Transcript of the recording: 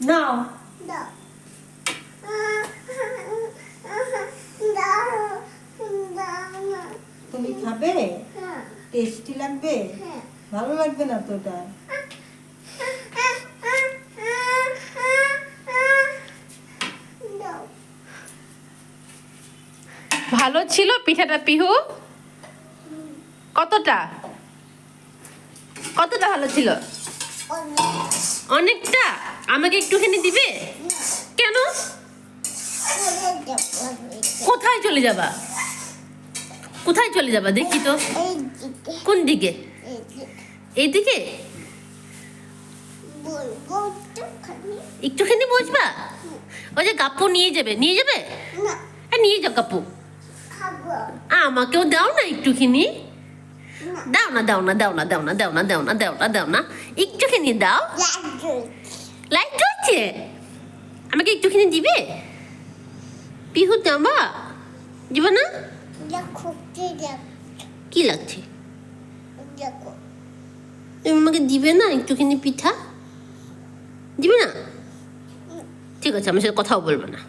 নাও। দাও। তুমি খাবে? টেস্টি লাগবে? ভালো লাগবে না তো ওটা। ভালো ছিল পিঠাটা পিহু? কতটা কতটা ভালো ছিল? অনেকটা। আমাকে একটুখানি দিবে? কেন? কোথায় চলে যাবা? কোথায় চলে যাবা দেখি তো। কোন দিকে? এইদিকে? একটুখানি বসবা? ওই যে কাপু নিয়ে যাবে, নিয়ে যাবে? নিয়ে যাও কাপু। আমাকেও দাও না একটুখানি। দাও না, দাও না, দাও না, দাও না, দাও না, দাও না, দাও না, দাও না, একটুখানি দাও। লাইট জ্বলছে, আমাকে একটুখানি দিবে? পিহু জামা দিবে না? কি লাগছে? তুমি আমাকে দিবে না একটুখানি পিঠা? দিবে না? ঠিক আছে, আমার সাথে কথাও বলবো না।